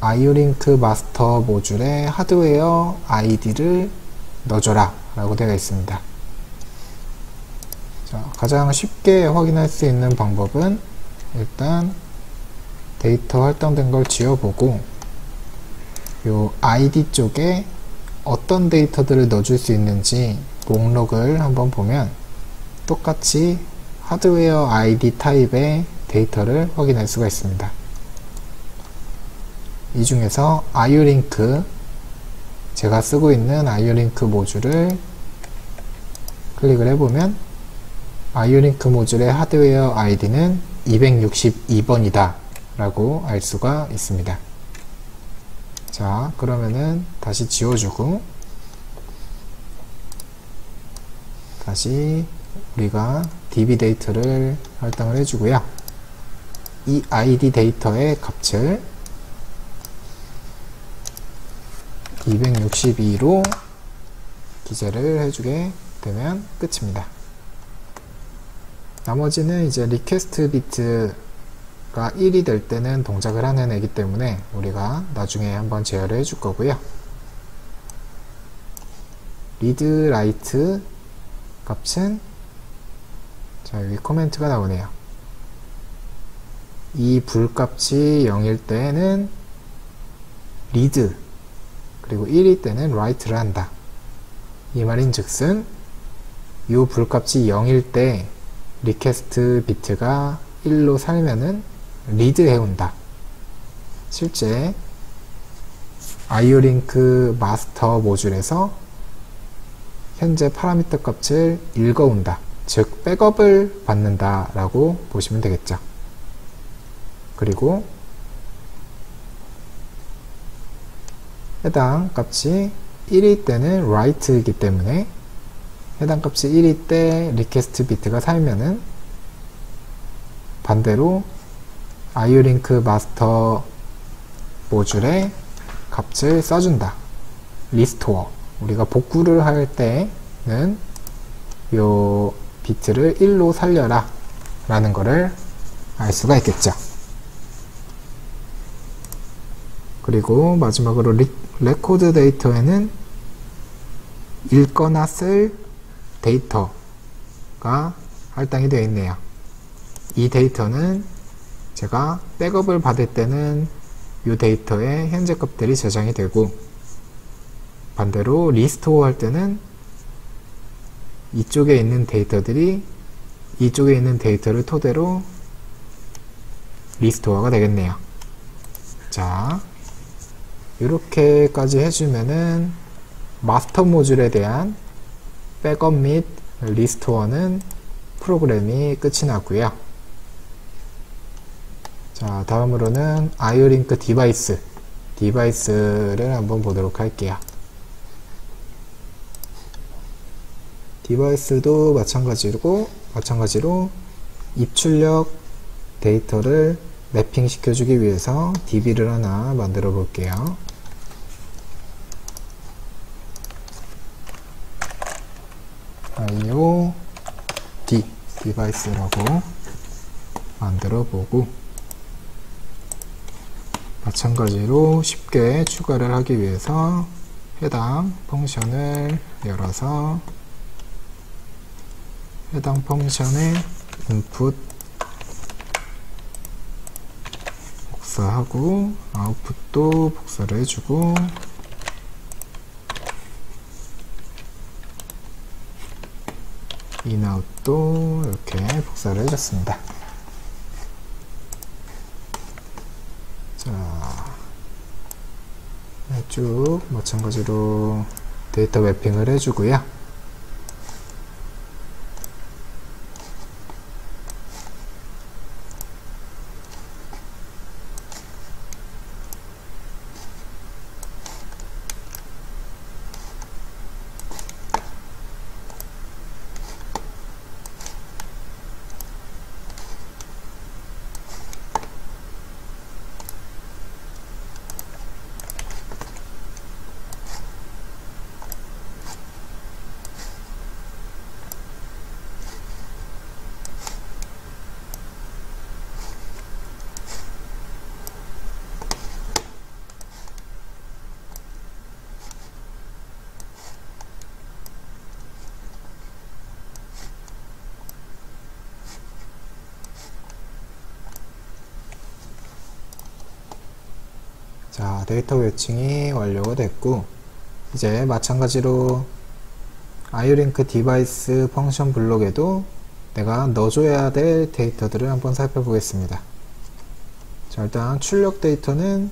iolink 마스터 모듈에 하드웨어 id를 넣어줘라 라고 되어 있습니다. 자, 가장 쉽게 확인할 수 있는 방법은 일단 데이터 할당된 걸 지워보고 요 id 쪽에 어떤 데이터들을 넣어줄 수 있는지 목록을 한번 보면 똑같이 하드웨어 id 타입의 데이터를 확인할 수가 있습니다. 이 중에서 iolink, 제가 쓰고 있는 iolink 모듈을 클릭을 해보면 iolink 모듈의 하드웨어 id는 262번이다 라고 알 수가 있습니다. 자, 그러면은 다시 지워주고 다시 우리가 db 데이터를 할당을 해주고요. 이 id 데이터의 값을 262로 기재를 해주게 되면 끝입니다. 나머지는 이제 리퀘스트 비트가 1이 될 때는 동작을 하는 애기 때문에 우리가 나중에 한번 제어를 해줄 거고요. read, write 값은 자, 여기 코멘트가 나오네요. 이 불값이 0일 때는 read, 그리고 1일 때는 write를 한다. 이 말인 즉슨 이 불값이 0일 때 리퀘스트 비트가 1로 살면은 read 해온다. 실제 iolink 마스터 모듈에서 현재 파라미터 값을 읽어온다. 즉 백업을 받는다 라고 보시면 되겠죠. 그리고 해당 값이 1일 때는 write이기 때문에 해당 값이 1일 때 리퀘스트 비트가 살면은 반대로 iolink 마스터 모듈에 값을 써준다. restore, 우리가 복구를 할 때는 요 비트를 1로 살려라 라는 거를 알 수가 있겠죠. 그리고 마지막으로 레코드 데이터에는 읽거나 쓸 데이터가 할당이 되어 있네요. 이 데이터는 제가 백업을 받을 때는 이 데이터의 현재 값들이 저장이 되고 반대로 리스토어 할 때는 이쪽에 있는 데이터들이 이쪽에 있는 데이터를 토대로 리스토어가 되겠네요. 자, 이렇게까지 해주면은 마스터 모듈에 대한 백업 및 리스토어는 프로그램이 끝이 나고요. 자, 다음으로는 iolink 디바이스를 한번 보도록 할게요. 디바이스도 마찬가지로 입출력 데이터를 매핑 시켜주기 위해서 db를 하나 만들어 볼게요. iod 디바이스라고 만들어 보고 마찬가지로 쉽게 추가를 하기 위해서 해당 펑션을 열어서 해당 펑션의 인풋 복사하고 아웃풋도 복사를 해주고 인아웃도 이렇게 복사를 해줬습니다. 자, 쭉 마찬가지로 데이터 매핑을 해주고요. 자, 데이터 매칭이 완료가 됐고, 이제 마찬가지로 아이오링크 디바이스 펑션 블록에도 내가 넣어줘야 될 데이터들을 한번 살펴보겠습니다. 자, 일단 출력 데이터는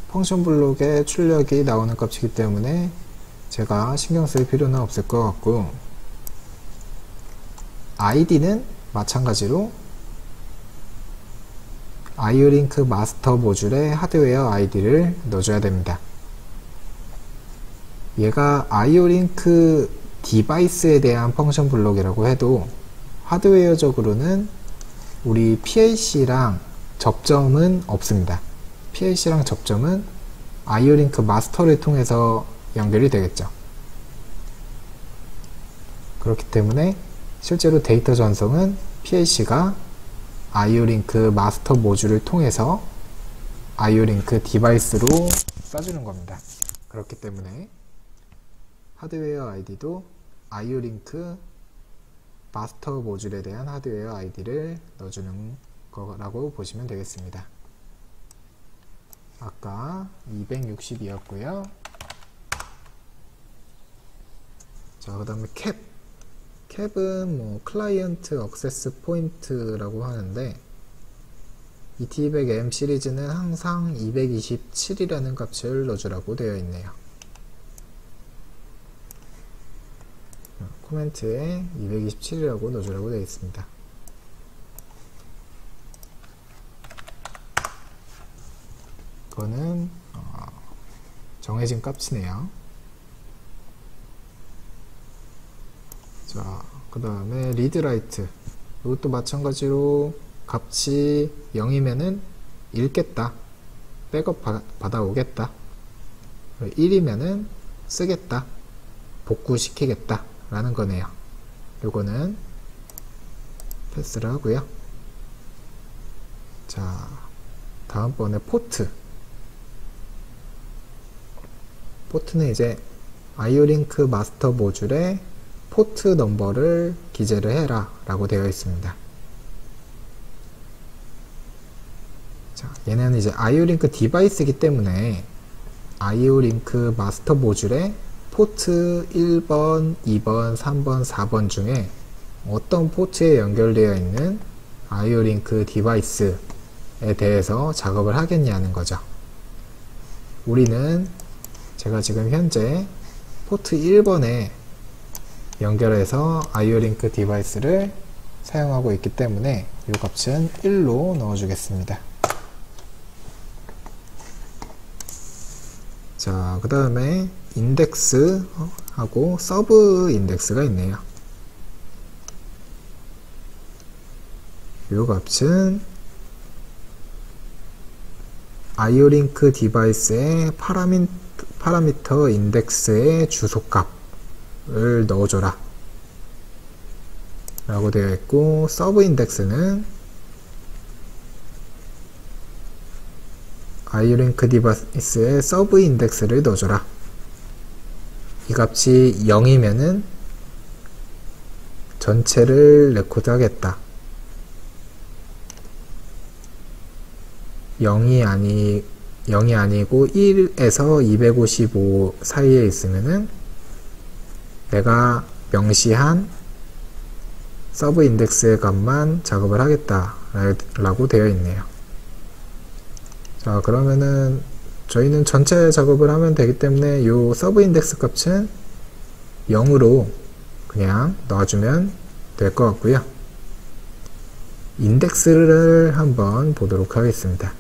펑션 블록에 출력이 나오는 값이기 때문에 제가 신경 쓸 필요는 없을 것 같고, id는 마찬가지로 아이오링크 마스터 모듈에 하드웨어 아이디를 넣어줘야 됩니다. 얘가 아이오링크 디바이스에 대한 펑션 블록이라고 해도 하드웨어적으로는 우리 PLC랑 접점은 없습니다. PLC랑 접점은 아이오링크 마스터를 통해서 연결이 되겠죠. 그렇기 때문에 실제로 데이터 전송은 PLC가 아이오링크 마스터 모듈을 통해서 아이오링크 디바이스로 쏴주는 겁니다. 그렇기 때문에 하드웨어 아이디도 아이오링크 마스터 모듈에 대한 하드웨어 아이디를 넣어주는 거라고 보시면 되겠습니다. 아까 260이었고요. 자, 그 다음에 캡은 뭐 클라이언트 액세스 포인트라고 하는데 이 ET200M 시리즈는 항상 227이라는 값을 넣어주라고 되어 있네요. 코멘트에 227이라고 넣어주라고 되어 있습니다. 그거는 정해진 값이네요. 자, 그 다음에 리드라이트, 이것도 마찬가지로 값이 0이면은 읽겠다, 백업 받아오겠다, 1이면은 쓰겠다, 복구시키겠다 라는 거네요. 요거는 패스를 하고요. 자, 다음번에 포트는 이제 아이오링크 마스터 모듈에 포트 넘버를 기재를 해라 라고 되어 있습니다. 자, 얘는 이제 아이오링크 디바이스이기 때문에 아이오링크 마스터 모듈에 포트 1번, 2번, 3번, 4번 중에 어떤 포트에 연결되어 있는 아이오링크 디바이스에 대해서 작업을 하겠냐는 거죠. 우리는 제가 지금 현재 포트 1번에 연결해서 아이오링크 디바이스를 사용하고 있기 때문에 이 값은 1로 넣어주겠습니다. 자, 그 다음에 인덱스하고 서브 인덱스가 있네요. 이 값은 아이오링크 디바이스의 파라미터 인덱스의 주소값을 넣어줘라 라고 되어 있고, 서브 인덱스는 아이오링크 디바이스의 서브 인덱스를 넣어줘라. 이 값이 0이면은 전체를 레코드 하겠다. 0이 아니고 1에서 255 사이에 있으면은 내가 명시한 서브 인덱스의 값만 작업을 하겠다 라고 되어 있네요. 자, 그러면은 저희는 전체 작업을 하면 되기 때문에 이 서브 인덱스 값은 0으로 그냥 넣어주면 될 것 같고요. 인덱스를 한번 보도록 하겠습니다.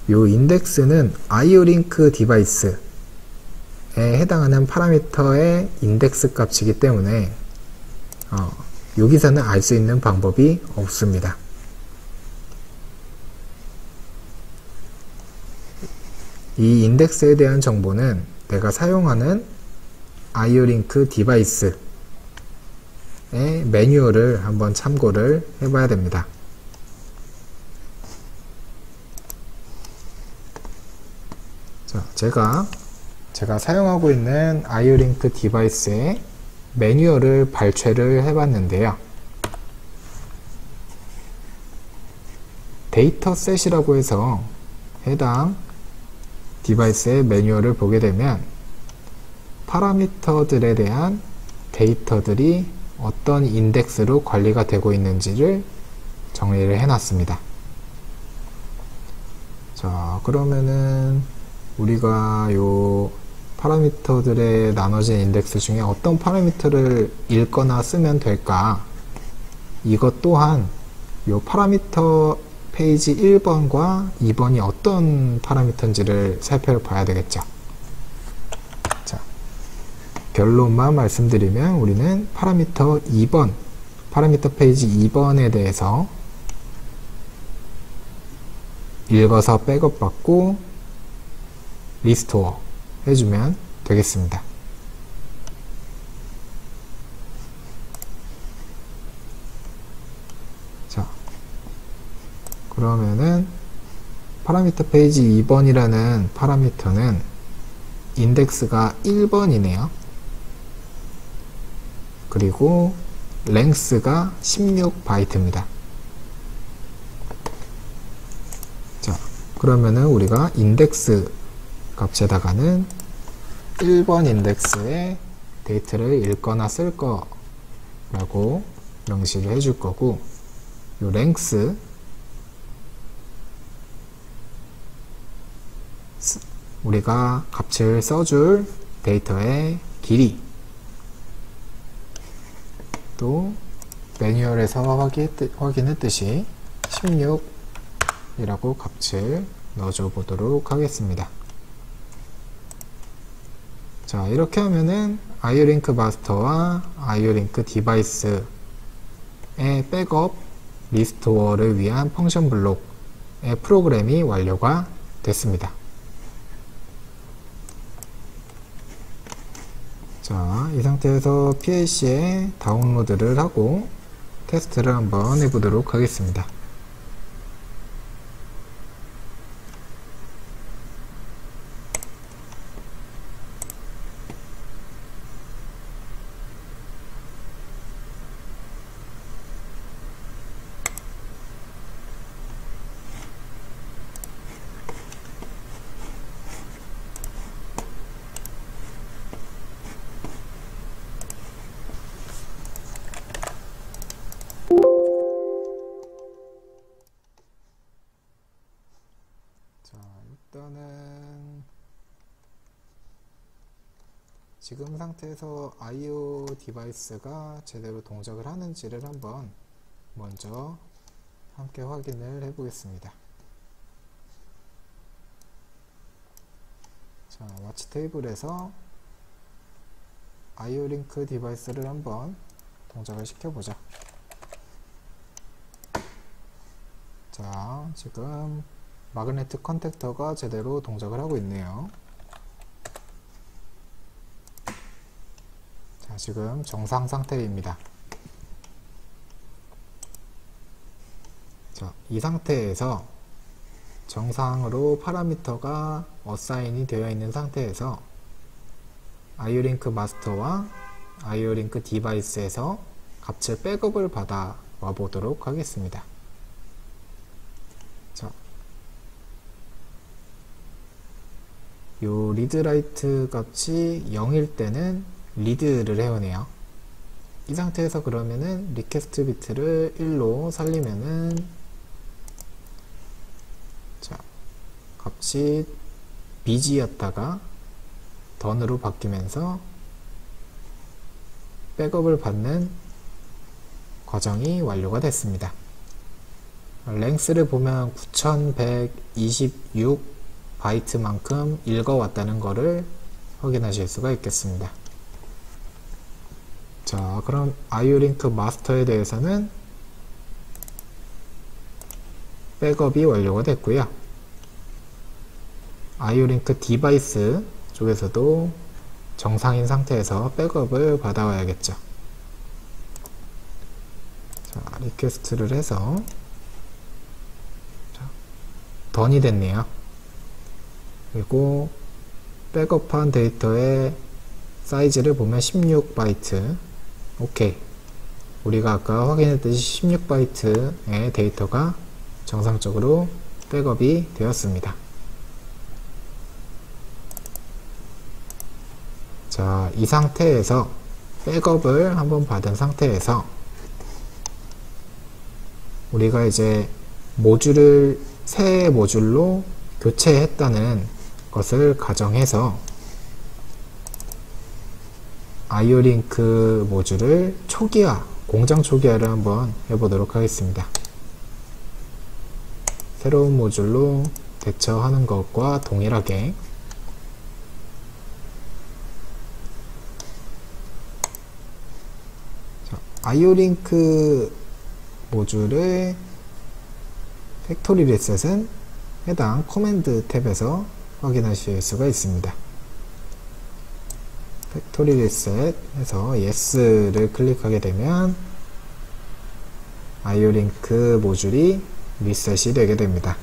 이 인덱스는 IO-링크 디바이스에 해당하는 파라미터의 인덱스 값이기 때문에 여기서는 알 수 있는 방법이 없습니다. 이 인덱스에 대한 정보는 내가 사용하는 IO-링크 디바이스의 매뉴얼을 한번 참고를 해봐야 됩니다. 자, 제가 사용하고 있는 IO-링크 디바이스의 매뉴얼을 발췌를 해봤는데요. 데이터셋이라고 해서 해당 디바이스의 매뉴얼을 보게 되면 파라미터들에 대한 데이터들이 어떤 인덱스로 관리가 되고 있는지를 정리를 해놨습니다. 자, 그러면은 우리가 요 파라미터들에 나눠진 인덱스 중에 어떤 파라미터를 읽거나 쓰면 될까? 이것 또한 요 파라미터 페이지 1번과 2번이 어떤 파라미터인지를 살펴봐야 되겠죠. 자, 결론만 말씀드리면 우리는 파라미터 2번, 파라미터 페이지 2번에 대해서 읽어서 백업 받고 리스토어 해주면 되겠습니다. 자, 그러면은 파라미터 페이지 2번이라는 파라미터는 인덱스가 1번이네요. 그리고 랭스가 16바이트입니다. 자, 그러면은 우리가 인덱스 값에다가는 1번 인덱스의 데이터를 읽거나 쓸 거라고 명시를 해줄 거고, 요 랭스 우리가 값을 써줄 데이터의 길이, 또 매뉴얼에서 확인했듯이 16이라고 값을 넣어줘 보도록 하겠습니다. 자, 이렇게 하면은 IO-링크 마스터와 IO-링크 디바이스의 백업, 리스토어를 위한 펑션 블록의 프로그램이 완료가 됐습니다. 자, 이 상태에서 PLC에 다운로드를 하고 테스트를 한번 해보도록 하겠습니다. 일단은 지금 상태에서 IO 디바이스가 제대로 동작을 하는지를 한번 먼저 함께 확인을 해 보겠습니다. 자, 와치 테이블에서 IO-링크 디바이스를 한번 동작을 시켜보자. 자, 지금 마그네틱 컨택터가 제대로 동작을 하고 있네요. 자, 지금 정상 상태입니다. 자, 이 상태에서 정상으로 파라미터가 어사인이 되어 있는 상태에서 IO-링크 마스터와 IO-링크 디바이스에서 값을 백업을 받아 와 보도록 하겠습니다. 자, 요 리드라이트 값이 0일 때는 리드를 해오네요. 이 상태에서 그러면은 리퀘스트 비트를 1로 살리면은 값이 bg였다가 던으로 바뀌면서 백업을 받는 과정이 완료가 됐습니다. 랭스를 보면 9126 바이트만큼 읽어왔다는 것을 확인하실 수가 있겠습니다. 자, 그럼 IO-링크 마스터에 대해서는 백업이 완료가 됐고요. IO-링크 디바이스 쪽에서도 정상인 상태에서 백업을 받아와야겠죠. 자, 리퀘스트를 해서 던이 됐네요. 그리고 백업한 데이터의 사이즈를 보면 16바이트. 오케이. 우리가 아까 확인했듯이 16바이트의 데이터가 정상적으로 백업이 되었습니다. 자, 이 상태에서 백업을 한번 받은 상태에서 우리가 이제 모듈을 새 모듈로 교체했다는 것을 가정해서 IO-링크 모듈을 초기화, 공장 초기화를 한번 해보도록 하겠습니다. 새로운 모듈로 대처하는 것과 동일하게 IO-링크 모듈의 팩토리 리셋은 해당 커맨드 탭에서 확인하실 수가 있습니다. 팩토리 리셋 해서 yes를 클릭하게 되면 IO-링크 모듈이 리셋이 되게 됩니다.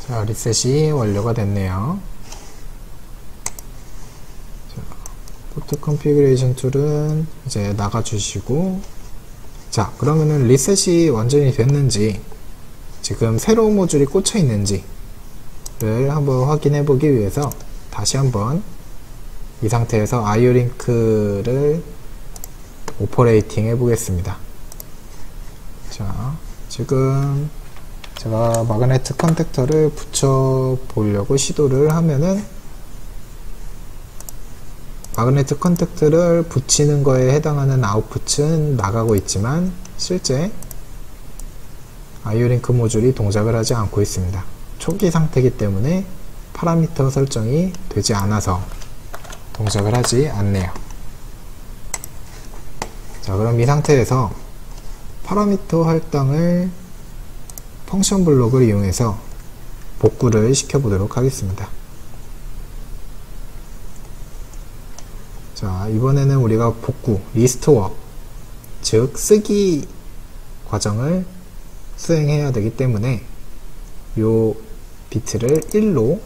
자, 리셋이 완료가 됐네요. 자, 포트 컨피그레이션 툴은 이제 나가주시고, 자, 그러면은 리셋이 완전히 됐는지, 지금 새로운 모듈이 꽂혀 있는지를 한번 확인해 보기 위해서 다시 한번 이 상태에서 IO-링크를 오퍼레이팅 해 보겠습니다. 자, 지금 제가 마그네틱 컨택터를 붙여 보려고 시도를 하면은 마그네틱 컨택터를 붙이는 거에 해당하는 아웃풋은 나가고 있지만 실제 IO-링크 모듈이 동작을 하지 않고 있습니다. 초기 상태이기 때문에 파라미터 설정이 되지 않아서 동작을 하지 않네요. 자, 그럼 이 상태에서 파라미터 할당을 펑션 블록을 이용해서 복구를 시켜보도록 하겠습니다. 자, 이번에는 우리가 복구, 리스토어, 즉 쓰기 과정을 수행해야 되기 때문에 요 비트를 1로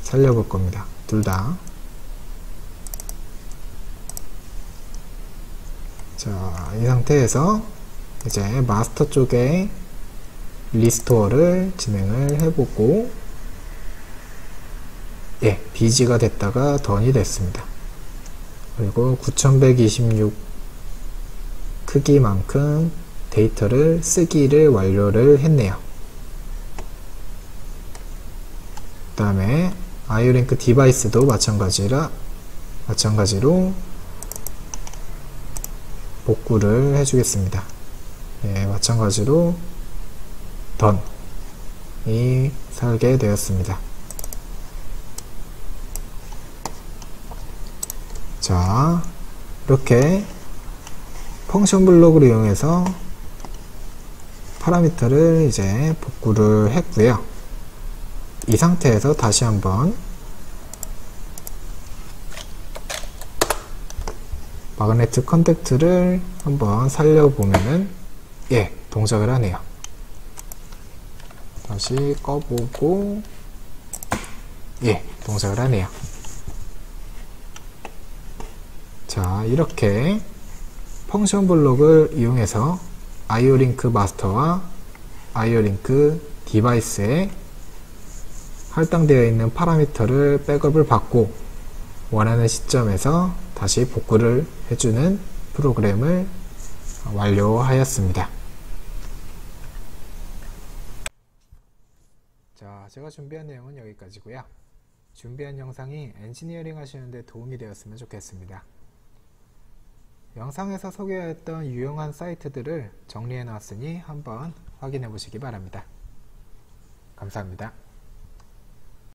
살려볼 겁니다. 둘 다. 자, 이 상태에서 이제 마스터 쪽에 리스토어를 진행을 해보고, 예, BG가 됐다가 던이 됐습니다. 그리고 9126 크기만큼 데이터를 쓰기를 완료를 했네요. 그 다음에 IO-링크 디바이스도 마찬가지로 복구를 해주겠습니다. 예, 마찬가지로 던이 살게 되었습니다. 자, 이렇게 펑션 블록을 이용해서 파라미터를 이제 복구를 했고요. 이 상태에서 다시 한번 마그네틱 컨택트를 한번 살려보면은 예, 동작을 하네요. 다시 꺼보고 예, 동작을 하네요. 자, 이렇게 펑션 블록을 이용해서 아이오링크 마스터와 아이오링크 디바이스에 할당되어 있는 파라미터를 백업을 받고 원하는 시점에서 다시 복구를 해주는 프로그램을 완료하였습니다. 자, 제가 준비한 내용은 여기까지고요. 준비한 영상이 엔지니어링 하시는데 도움이 되었으면 좋겠습니다. 영상에서 소개하였던 유용한 사이트들을 정리해 놨으니 한번 확인해 보시기 바랍니다. 감사합니다.